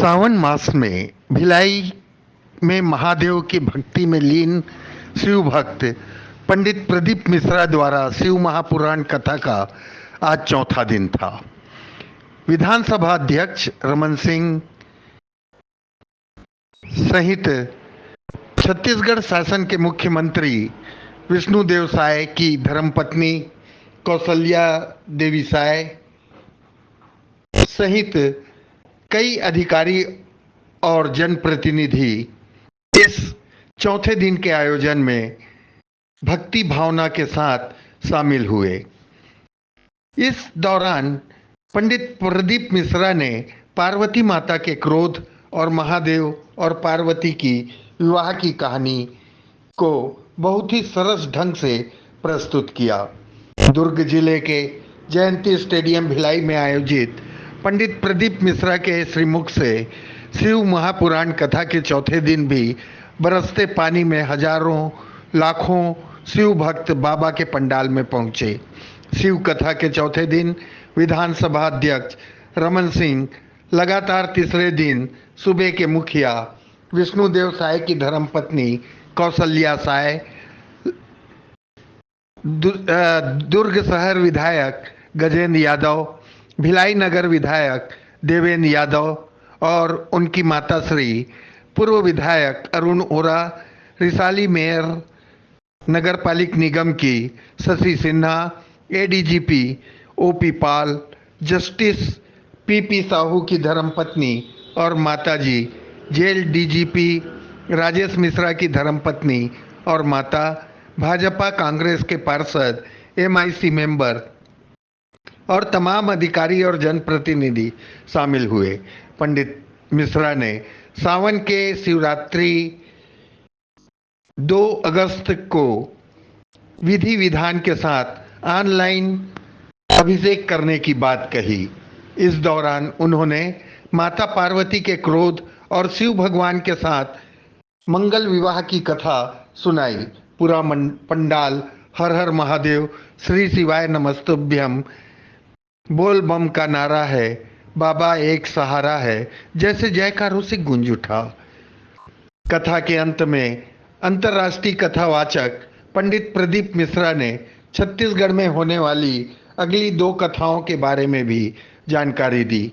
सावन मास में भिलाई में महादेव की भक्ति में लीन शिव भक्त पंडित प्रदीप मिश्रा द्वारा शिव महापुराण कथा का आज चौथा दिन था। विधानसभा अध्यक्ष रमन सिंह सहित छत्तीसगढ़ शासन के मुख्यमंत्री विष्णुदेव साय की धर्मपत्नी कौशल्या देवी साय सहित कई अधिकारी और जनप्रतिनिधि इस चौथे दिन के आयोजन में भक्ति भावना के साथ शामिल हुए। इस दौरान पंडित प्रदीप मिश्रा ने पार्वती माता के क्रोध और महादेव और पार्वती की विवाह की कहानी को बहुत ही सरस ढंग से प्रस्तुत किया। दुर्ग जिले के जयंती स्टेडियम भिलाई में आयोजित पंडित प्रदीप मिश्रा के श्रीमुख से शिव महापुराण कथा के चौथे दिन भी बरसते पानी में हजारों लाखों शिव भक्त बाबा के पंडाल में पहुंचे। शिव कथा के चौथे दिन विधानसभा अध्यक्ष रमन सिंह लगातार तीसरे दिन सूबे के मुखिया विष्णुदेव साय की धर्मपत्नी कौशल्या साय, दुर्ग शहर विधायक गजेंद्र यादव, भिलाई नगर विधायक देवेंद्र यादव और उनकी माताश्री पूर्व विधायक अरुण ओरा, रिसाली मेयर नगरपालिक निगम की शशि सिन्हा, एडीजीपी ओपी पाल, जस्टिस पीपी साहू की धर्मपत्नी और माताजी, जेल डीजीपी राजेश मिश्रा की धर्मपत्नी और माता, भाजपा कांग्रेस के पार्षद, एमआईसी मेंबर और तमाम अधिकारी और जनप्रतिनिधि शामिल हुए। पंडित मिश्रा ने सावन के शिवरात्रि 2 अगस्त को विधि विधान के साथ ऑनलाइन अभिषेक करने की बात कही। इस दौरान उन्होंने माता पार्वती के क्रोध और शिव भगवान के साथ मंगल विवाह की कथा सुनाई। पूरा पंडाल हर हर महादेव, श्री शिवाय नमस्तुभ्यम, बोल बम का नारा है, बाबा एक सहारा है जैसे जयकारों से गूंज उठा। कथा के अंत में अंतर्राष्ट्रीय कथावाचक पंडित प्रदीप मिश्रा ने छत्तीसगढ़ में होने वाली अगली 2 कथाओं के बारे में भी जानकारी दी।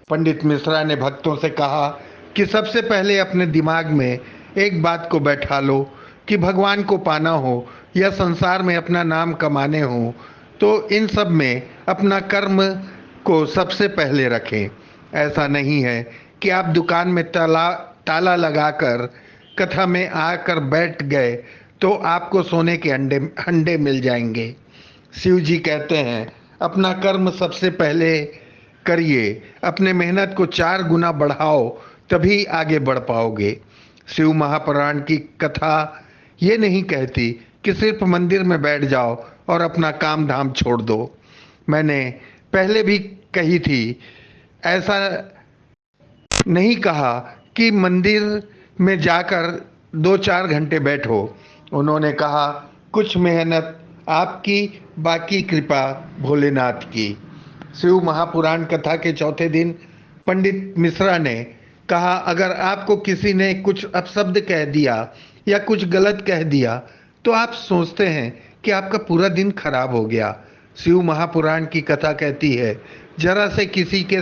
पंडित मिश्रा ने भक्तों से कहा कि सबसे पहले अपने दिमाग में एक बात को बैठा लो कि भगवान को पाना हो या संसार में अपना नाम कमाने हो तो इन सब में अपना कर्म को सबसे पहले रखें। ऐसा नहीं है कि आप दुकान में ताला लगाकर कथा में आकर बैठ गए तो आपको सोने के अंडे मिल जाएंगे। शिव जी कहते हैं अपना कर्म सबसे पहले करिए, अपने मेहनत को 4 गुना बढ़ाओ तभी आगे बढ़ पाओगे। शिव महापुराण की कथा ये नहीं कहती कि सिर्फ मंदिर में बैठ जाओ और अपना काम धाम छोड़ दो। मैंने पहले भी कही थी, ऐसा नहीं कहा कि मंदिर में जाकर 2-4 घंटे बैठो। उन्होंने कहा कुछ मेहनत आपकी, बाकी कृपा भोलेनाथ की। शिव महापुराण कथा के चौथे दिन पंडित मिश्रा ने कहा अगर आपको किसी ने कुछ अपशब्द कह दिया या कुछ गलत कह दिया तो आप सोचते हैं कि आपका पूरा दिन खराब हो गया। शिव महापुराण की कथा कहती है जरा से किसी के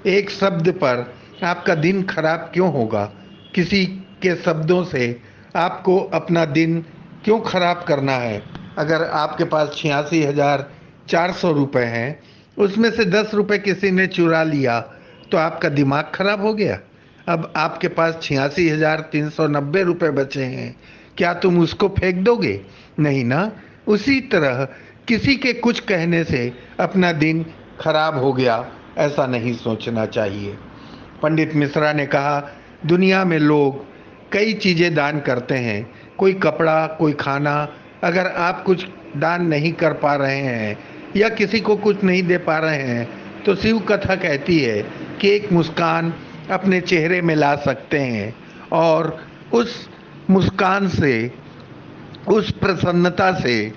एक शब्द पर आपका दिन खराब क्यों होगा। किसी के शब्दों से आपको अपना दिन क्यों खराब करना है। अगर आपके पास 86,400 रुपये हैं, उसमें से 10 रुपये किसी ने चुरा लिया तो आपका दिमाग खराब हो गया। अब आपके पास 86,390 रुपये बचे हैं, क्या तुम उसको फेंक दोगे? नहीं ना। उसी तरह किसी के कुछ कहने से अपना दिन खराब हो गया ऐसा नहीं सोचना चाहिए। पंडित मिश्रा ने कहा दुनिया में लोग कई चीज़ें दान करते हैं, कोई कपड़ा, कोई खाना। अगर आप कुछ दान नहीं कर पा रहे हैं या किसी को कुछ नहीं दे पा रहे हैं तो शिव कथा कहती है कि एक मुस्कान अपने चेहरे में ला सकते हैं और उस मुस्कान से, उस प्रसन्नता से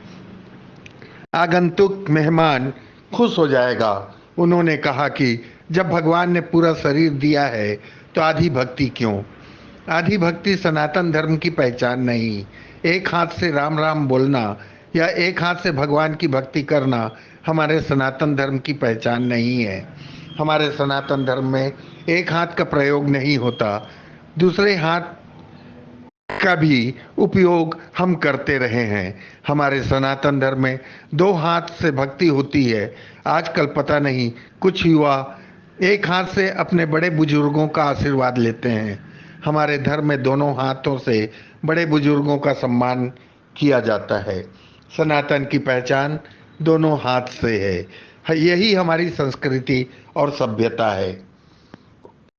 आगंतुक मेहमान खुश हो जाएगा। उन्होंने कहा कि जब भगवान ने पूरा शरीर दिया है तो आधी भक्ति क्यों? आधी भक्ति सनातन धर्म की पहचान नहीं। एक हाथ से राम राम बोलना या एक हाथ से भगवान की भक्ति करना हमारे सनातन धर्म की पहचान नहीं है। हमारे सनातन धर्म में एक हाथ का प्रयोग नहीं होता, दूसरे हाथ का भी उपयोग हम करते रहे हैं। हमारे सनातन धर्म में दो हाथ से भक्ति होती है। आजकल पता नहीं कुछ युवा एक हाथ से अपने बड़े बुजुर्गों का आशीर्वाद लेते हैं। हमारे धर्म में दोनों हाथों से बड़े बुजुर्गों का सम्मान किया जाता है। सनातन की पहचान दोनों हाथ से है। यही हमारी संस्कृति और सभ्यता है।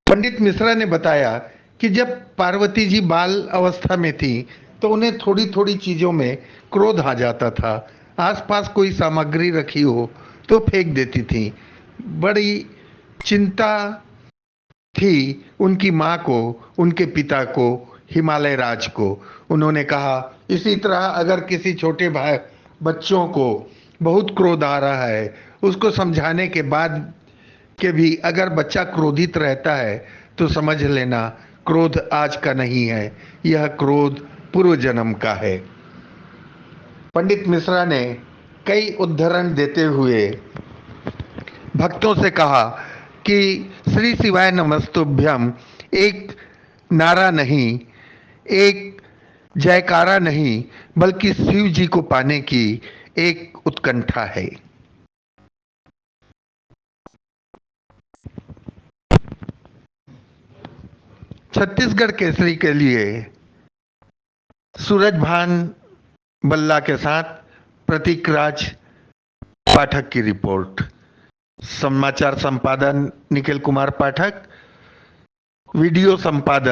पंडित मिश्रा ने बताया कि जब पार्वती जी बाल अवस्था में थी तो उन्हें थोड़ी थोड़ी चीजों में क्रोध आ जाता था। आसपास कोई सामग्री रखी हो तो फेंक देती थी। बड़ी चिंता थी उनकी माँ को, उनके पिता को, हिमालय राज को। उन्होंने कहा, इसी तरह अगर किसी छोटे भाई बच्चों को बहुत क्रोध आ रहा है, उसको समझाने के बाद कि भी अगर बच्चा क्रोधित रहता है तो समझ लेना क्रोध आज का नहीं है, यह क्रोध पूर्व जन्म का है। पंडित मिश्रा ने कई उदाहरण देते हुए भक्तों से कहा कि श्री शिवाय नमस्तुभ्यम एक नारा नहीं, एक जयकारा नहीं, बल्कि शिव जी को पाने की एक उत्कंठा है। छत्तीसगढ़ केसरी के लिए सूरजभान बल्ला के साथ प्रतीक राज पाठक की रिपोर्ट। समाचार संपादन निखिल कुमार पाठक, वीडियो संपादन